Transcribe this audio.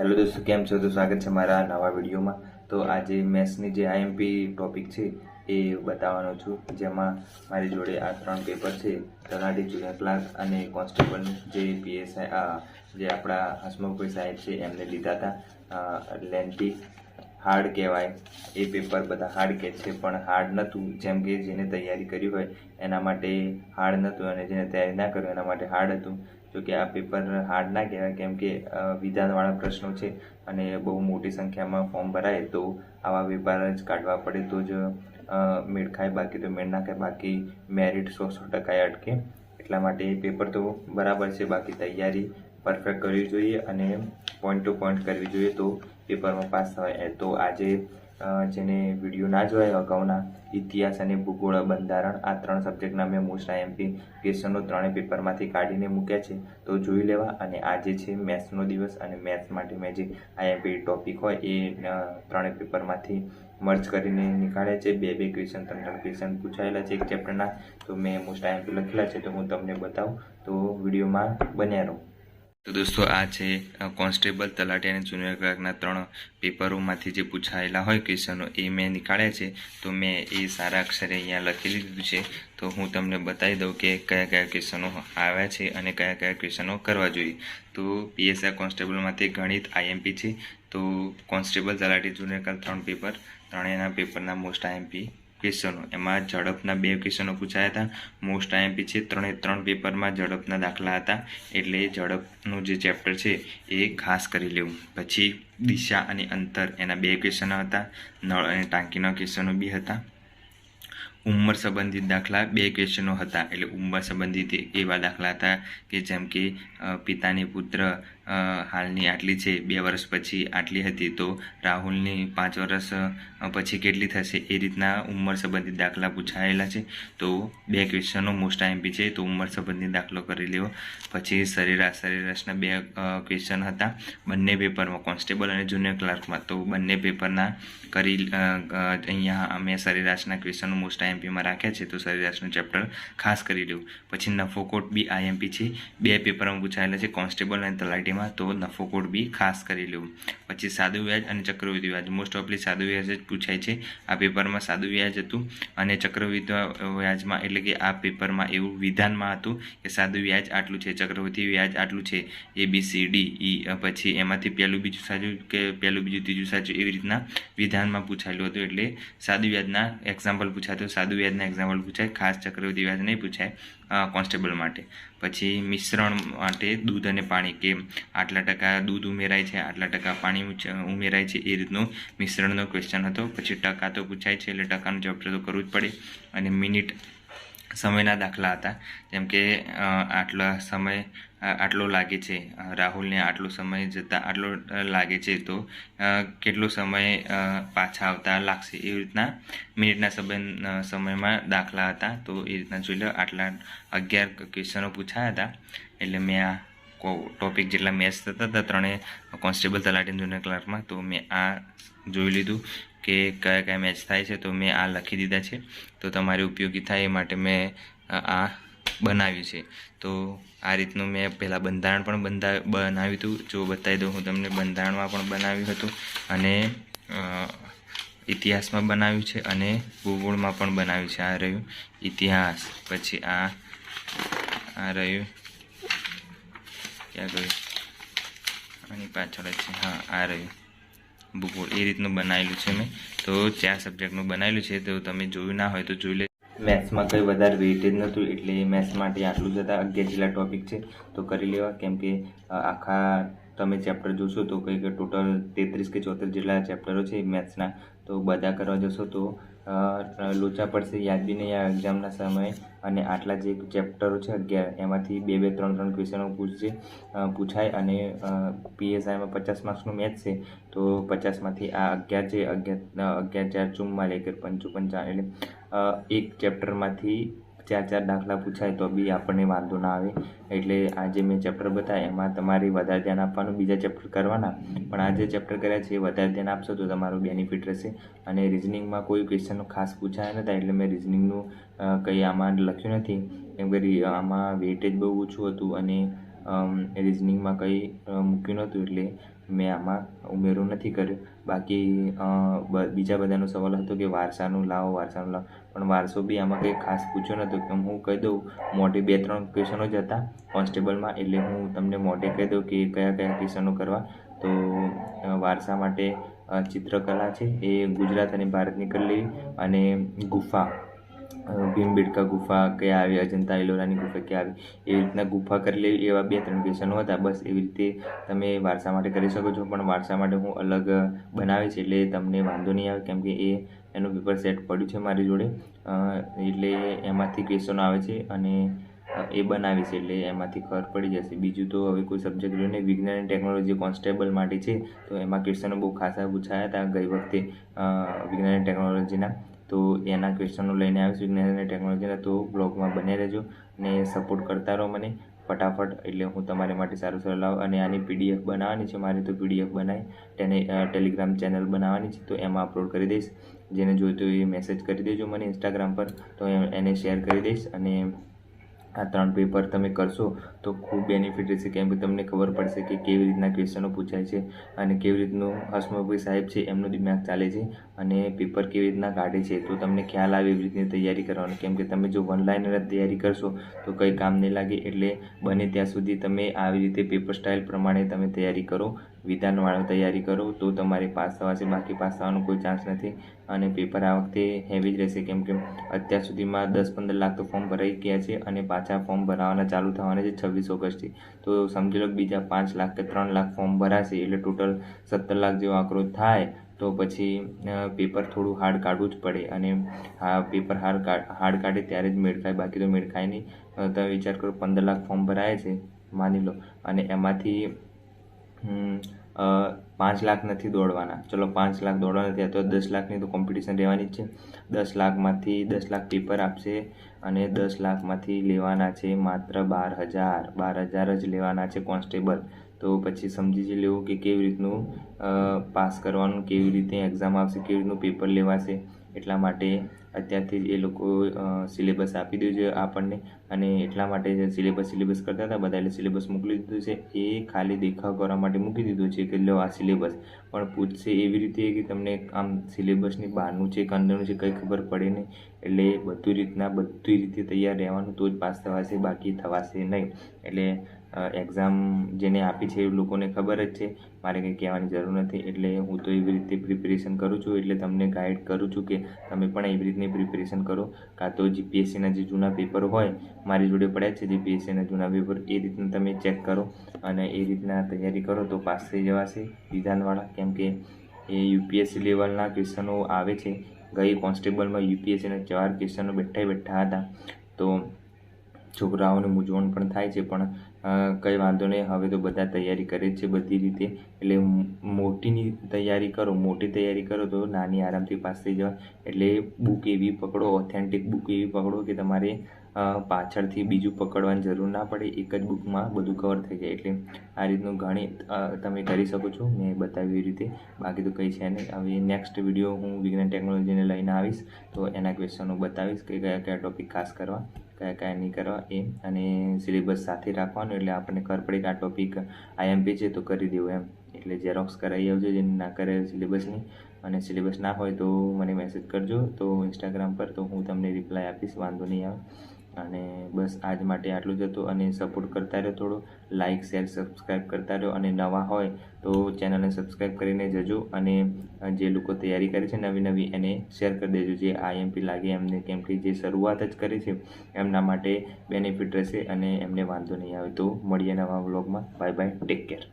Hello दोस्तों, केम छो? तो स्वागत है मारा नवा विडियो में। तो आज मैथ्सनी जे आईएमपी टॉपिक है ये बतावानो छूं, जेमां मारी जोड़े आ 3 पेपर है। तलाटी, जूनियर क्लार्क अने कॉन्स्टेबल जे पीएसआई जे आपड़ा हसमुखभाई साहेब छे एमने लीधा था। लेंथी हार्ड कहेवाय ए पेपर बधा हार्ड कहे छे, पण हार्ड नहोतुं। जेम के जेने तैयारी करी होय एना माटे हार्ड नहोतुं अने जेने तैयारी ना करी एना माटे हार्ड हतुं। जो कि आ पेपर हार्ड ना कहेवाय, केम के विधानवाळा प्रश्नों छे अने बहु मोटी संख्या में फॉर्म भराय तो आवा पेपर ज काढवा पड़े तो ज मेळ खाय, बाकी तो मेळ ना खाय। बाकी मेरिट 100% अटके। एटला माटे पेपर तो बराबर छे, बाकी तैयारी परफेक्ट करवी जोईए अने पॉइंट टू पॉइंट करवी जोईए तो पेपर में पास थवाय। तो आजे जेने विडियो ना जोया अगाउना इतिहास अने भूगोळ बंधारण आ 3 सब्जेक्टना मैं मोस्ट आईएमपी क्वेश्चनो 3 पेपर मांथी काढीने मूक्या छे, तो जोई लेवा। अने आज छे मैथ्सनो दिवस अने मैथ्स माटे मैं जे आईएमपी टॉपिक होय ए 3 पेपर मांथी मर्ज करीने निकाळ्या छे। बे क्वेश्चन 3 क्वेश्चन पूछायेला छे एक चेप्टरना, तो मैं मोस्ट आईएमपी लखेला छे, तो हूँ तमने बतावुं। तो विडियो में बन्या रहो। तो दोस्तों आ छे कॉन्स्टेबल, तलाटी और जूनियर क्लार्कना 3 पेपरों में जो पूछायेला होय क्वेश्चनों ए मैं निकाळ्या छे। तो मैं ए सारा अक्षरे अहींया लखी लीधुं छे। तो हूँ तमने बतावी दऊं कि कया कया क्वेश्चनों आव्या छे अने कया कया क्वेश्चनों करवा जोईए। तो पीएसआई कॉन्स्टेबल मांथी गणित आईएमपी छे। तो कॉन्स्टेबल, तलाटी, जूनियर क्लार्क 3 पेपर, त्रणेयना पेपरना मोस्ट आईएमपी क्वेश्चनों एमां झड़पना 2 क्वेश्चनों पूछाया था। मोस्ट आईएमपी छे 3 पेपर में झड़पना दाखला था, एटले झड़पनुं जे चेप्टर छे ए खास करी लेवुं। पछी दिशा अने अंतर एना 2 क्वेश्चन हता। नळ अने टांकीना क्वेश्चनों बी हता। उमर संबंधित दाखला 2 क्वेश्चनों हता, एटले उमर संबंधित एवा दाखला हता कि जेम के पितानी पुत्र हालनी आटली छे, 2 वर्ष पछी आटली हती, तो राहुलनी 5 वर्ष पछी केटली थशे, ए रीतना उमर संबंधित दाखला पूछायेला छे। तो 2 क्वेश्चनों मोस्ट आईएमपी छे, तो उमर संबंधित दाखलो करी लेवो। पछी सरेराशना 2 क्वेश्चन हता बंने पेपर में, कॉन्स्टेबल और जूनियर क्लार्क में। तो बंने पेपरना करी अहींया अमे सरेराशना क्वेश्चन मोस्ट आईएमपी में राख्या छे, तो सरेराशनुं चेप्टर खास करी लेवुं। पछी नफोकोट बी आईएमपी छे, 2 पेपर में पूछायेला छे कॉन्स्टेबल और तलाटी में, तो नफोकोट बी खास करी लेवुं। पछी सादुं व्याज और चक्रवृद्धि व्याज, मोस्ट ऑफली सादुं व्याज ज पूछाय छे। आ पेपर में सादुं व्याज हतुं अने चक्रवृद्धि व्याज में, एटले के आ पेपर में एवुं विधान में हतुं कि सादुं व्याज आटलुं छे, चक्रवृद्धि व्याज आटलुं छे, ABCD पछी एमांथी पहेलुं बीजुं साचुं के पहेलुं बीजुं तीजुं साचुं, एवी रीतना विधान में पूछायेलुं हतुं। एटले सादुं व्याजना एक्जाम्पल पूछाय तो सादुं व्याजना एक्जाम्पल पूछाय, खास चक्रवृद्धि व्याज नहीं पूछाय कॉन्स्टेबल माटे। पछी मिश्रण माटे दूध अने पाणी के आटला टका दूध उमेराय छे, आटला टका पाणी उमेराय छे, ए रीतनो मिश्रणनो क्वेश्चन हतो। पछी टका तो पूछाय छे, एटले टकानुं चेप्टर तो करवुं ज पड़े। अने मिनिट समयना दाखला हता, जेम के आटला समय आटलो लागे छे, राहुलने आटलो समय जता आटलो लागे छे, तो केटलो समय पाछा आवता लागशे, ए रीतना मिनिटना समय में दाखला हता। तो ए रीतना जोई लो। आटला 11 क्वेश्चनों पूछाया था, एटले मैं आ टॉपिक जेटला मैथ्स थता था 3 कॉन्स्टेबल, तलाटी, जूनियर क्लार्क में, तो मैं आ जोई लीधुं कि कया कया मैच थाय छे, तो मैं आ लखी दीधा छे। तो तमारे उपयोगी थाय ए माटे मैं आ बनाव्युं छे। तो आ रीतनुं मैं पहेला बंधारण पण बनाव्युं हतुं, जो बतावी दऊं हूँ तमने। बंधारणमां पण बनाव्युं हतुं अने इतिहास में बनाव्युं छे अने भूगोळ में पण बनाव्युं छे। आ रह्युं इतिहास, पछी आ रह्युं क्या गयुं आनी पाछळ ज छे, हाँ आ रह्युं भूगोळ। ए रीतनुं बनावेलुं छे मैं। तो 4 सब्जेक्टनुं बनावेलुं छे, तो तमे जोयुं ना होय तो जोई लेજો। मैथ्स में कई वधारे वेटेज नहोतुं, एटले मैथ्स माटे आटलुं ज हता। 11 जेटला टॉपिक छे तो करी लेवा, केम के आखा तमे चेप्टर जोशो तो कंईक टोटल 33 के 34 जेटला चेप्टरो छे मैथ्सना। तो बधा करवा जशो तो लोचा पड़शे, याद बी नहीं आवे एक्जामना समये। अने आटला जे चेप्टरो छे 11 एमांथी 2-2 3-3 क्वेश्चनो पूछाय। अने पीएसआई में 50 मार्क्सनुं मैथ्स छे, तो 50 मांथी आ 11 छे, 11 4 44 1 5 55, एटले एक चेप्टर मांथी 4 दाखला पूछाय तो बी आपणे वांधो ना आवे। एटले आज मैं चेप्टर बताया एमां तमारे वधारे ध्यान आपवानुं, बीजा चेप्टर करवाना, पण आ जे चेप्टर कर्या छे वधारे ध्यान आपशो तो तमारुं बेनिफिट रहेशे। अने रिजनिंग में कोई क्वेश्चन खास पूछाया नता, एटले मैं रिजनिंगनुं कंई आमां लख्युं नथी, केम के आमां वेटेज बहु ओछुं हतुं अने रिजनिंग में कई मूक्युं नहोतुं, एटले મેં આમાં ઉમેરો નથી કર્યો. બાકી બીજા બધાનો સવાલ હતો કે વારસાનું લાવો, પણ વારસો બી આમાં કંઈ ખાસ પૂછ્યો નહોતો. કે હું કહી દઉં, મોઢે 2-3 ક્વેશ્ચનો જ હતા કોન્સ્ટેબલમાં, એટલે હું તમને મોઢે કહી દઉં કે કયા ક્વેશ્ચનો કરવા. તો વારસા માટે ચિત્રકલા છે એ ગુજરાત અને ભારતની કરી લેવી, અને ગુફા ભીમબેટકા ગુફા ક્યાં આવી, અજંતા એલોરાની ગુફા ક્યાં આવી, એવી રીતના ગુફા કરી લેવી. એવા 2-3 ક્વેશ્ચનો હતા. બસ એવી રીતે તમે વારસા માટે કરી શકો છો. પણ વારસા માટે હું અલગ બનાવીશ, એટલે તમને વાંધો નહીં આવે, કેમ કે એનું પેપર સેટ પડ્યું છે મારી જોડે. એટલે એમાંથી ક્વેશ્ચનો આવે છે અને એ બનાવીશ, એટલે એમાંથી ખબર પડી જશે. બીજું તો હવે કોઈ સબ્જેક્ટ રહ્યો નહીં. વિજ્ઞાન અને ટેકનોલોજી કોન્સ્ટેબલ માટે છે, તો એમાં ક્વેશ્ચનો બહુ ખાસા પૂછાયા હતા ગઈ વખતે વિજ્ઞાન અને ટેકનોલોજીના. તો એના ક્વેશ્ચનો લઈને આવીશ વિજ્ઞાન અને ટેકનોલોજીના. તો બ્લોગમાં બન્યા રહેજો અને સપોર્ટ કરતા રહો મને ફટાફટ, એટલે હું તમારી માટે સારું લાવું. અને આની PDF બનાવવાની છે મારે, તો PDF બનાવી તેને ટેલિગ્રામ ચેનલ બનાવવાની છે, તો એમાં અપલોડ કરી દઈશ. જેને જોઈતું એ મેસેજ કરી દેજો મને ઇન્સ્ટાગ્રામ પર, તો એને શેર કરી દઈશ. અને આ 3 પેપર તમે કરશો તો ખૂબ બેનિફિટ રહેશે, કેમ કે તમને ખબર પડશે કે કેવી રીતના ક્વેશ્ચનો પૂછાય છે અને કેવી રીતનું હસમુખભાઈ સાહેબ છે એમનું દિમાગ ચાલે છે અને પેપર કેવી રીતના કાઢે છે. તો તમને ખ્યાલ આવે એવી રીતની તૈયારી કરવાની, કેમ કે તમે જો વન લાઇનર તૈયારી કરશો તો કંઈ કામ નહીં લાગે. એટલે બને ત્યાં સુધી તમે આવી રીતે પેપર સ્ટાઇલ પ્રમાણે તમે તૈયારી કરો, વિધાનવાળા તૈયારી કરો, તો તમારે પાસ થવાશે. બાકી પાસ થવાનો કોઈ ચાન્સ નથી. અને પેપર આ વખતે હેવી જ રહેશે, કેમ કે અત્યાર સુધીમાં 10-15 લાખ તો ફોર્મ ભરાઈ ગયા છે અને પાછા ફોર્મ ભરાવાના ચાલુ થવાના છે 26 ઓગસ્ટથી. તો સમજી લો બીજા 5 લાખ કે 3 લાખ ફોર્મ ભરાશે, એટલે ટોટલ 17 લાખ જેવો આંકડો થાય. તો પછી પેપર થોડું હાર્ડ કાઢવું જ પડે, અને પેપર હાર્ડ કાઢે ત્યારે જ મેળ ખાય, બાકી તો મેળ ખાય નહીં. તમે વિચાર કરો, 15 લાખ ફોર્મ ભરાય છે માની લો, અને એમાંથી 5 લાખ નથી દોડવાના. ચલો 5 લાખ દોડવાના થયા તો 10 લાખની તો કોમ્પિટિશન રહેવાની જ છે. 10 લાખમાંથી 10 લાખ પેપર આપશે, અને 10 લાખમાંથી લેવાના છે માત્ર 12,000 જ લેવાના છે કોન્સ્ટેબલ. તો પછી સમજી જ લેવું કે કેવી રીતનું પાસ કરવાનું, કેવી રીતે એક્ઝામ આવશે, કેવી રીતનું પેપર લેવાશે. એટલા માટે અત્યારથી જ એ લોકો સિલેબસ આપી દીધું છે આપણને, અને એટલા માટે જે સિલેબસ કરતા હતા બધા, એટલે સિલેબસ મોકલી દીધું છે. એ ખાલી દેખાવ કરવા માટે મૂકી દીધું છે કે લો આ સિલેબસ, પણ પૂછશે એવી રીતે કે તમને આમ સિલેબસની બહારનું છે કે અંદરનું છે કંઈ ખબર પડે નહીં. એટલે બધી રીતે તૈયાર રહેવાનું, તો જ પાસ થવાશે, બાકી થવાશે નહીં. એટલે એક્ઝામ જેને આપી છે એ લોકોને ખબર જ છે, મારે કંઈ કહેવાની જરૂર નથી. એટલે હું તો એવી રીતે પ્રિપેરેશન કરું છું, એટલે તમને ગાઈડ કરું છું કે તમે પણ એવી રીતની પ્રિપેરેશન કરો. કાં તો GPSCના જે જૂના પેપર હોય મારી જોડે પડ્યા છે GPSCના જૂના પેપર, એ રીતના તમે ચેક કરો અને એ રીતના તૈયારી કરો તો પાસ થઈ જવાશે વિધાનવાળા. કેમ કે એ UPSC લેવલના ક્વેશ્ચનો આવે છે. ગઈ કોન્સ્ટેબલમાં UPSCના 4 ક્વેશ્ચનો બેઠા હતા, તો છોકરાઓને મૂંઝવણ પણ થાય છે, પણ કંઈ વાંધો નહીં. હવે તો બધા તૈયારી કરે જ છે બધી રીતે. એટલે મોટી તૈયારી કરો તો નાની આરામથી પાસ થઈ જવાય. એટલે બુક એવી પકડો, ઓથેન્ટિક બુક એવી પકડો કે તમારે પાછળથી બીજું પકડવાની જરૂર ના પડે, એક જ બુકમાં બધું કવર થઈ જાય. એટલે આ રીતનું ઘણી તમે કરી શકો છો, મેં બતાવ્યું એ રીતે. બાકી તો કંઈ છે નહીં. હવે નેક્સ્ટ વિડીયો હું વિજ્ઞાન ટેકનોલોજીને લઈને આવીશ, તો એના ક્વેશ્ચનો બતાવીશ કે કયા ટોપિક ખાસ કરવા, કયા નહીં કરવા એ, અને સિલેબસ સાથે રાખવાનું. એટલે આપણને ખબર પડે કે આ ટોપિક IMP છે તો કરી દેવું એમ. એટલે ઝેરોક્સ કરાવી આવજો જેને ના કરે સિલેબસની, અને સિલેબસ ના હોય તો મને મેસેજ કરજો તો ઇન્સ્ટાગ્રામ પર, તો હું તમને રિપ્લાય આપીશ, વાંધો નહીં આવે. અને બસ આજ માટે આટલું જ હતું. અને સપોર્ટ કરતા રહ્યો, થોડો લાઇક શેર સબસ્ક્રાઈબ કરતા રહ્યો. અને નવા હોય તો ચેનલને સબસ્ક્રાઈબ કરીને જજો. અને જે લોકો તૈયારી કરે છે નવી એને શેર કરી દેજો, જે IMP લાગે એમને, કેમ કે જે શરૂઆત જ કરી છે એમના માટે બેનિફિટ રહેશે અને એમને વાંધો નહીં આવે. તો મળીએ નવા વ્લોગમાં. Bye bye, take care.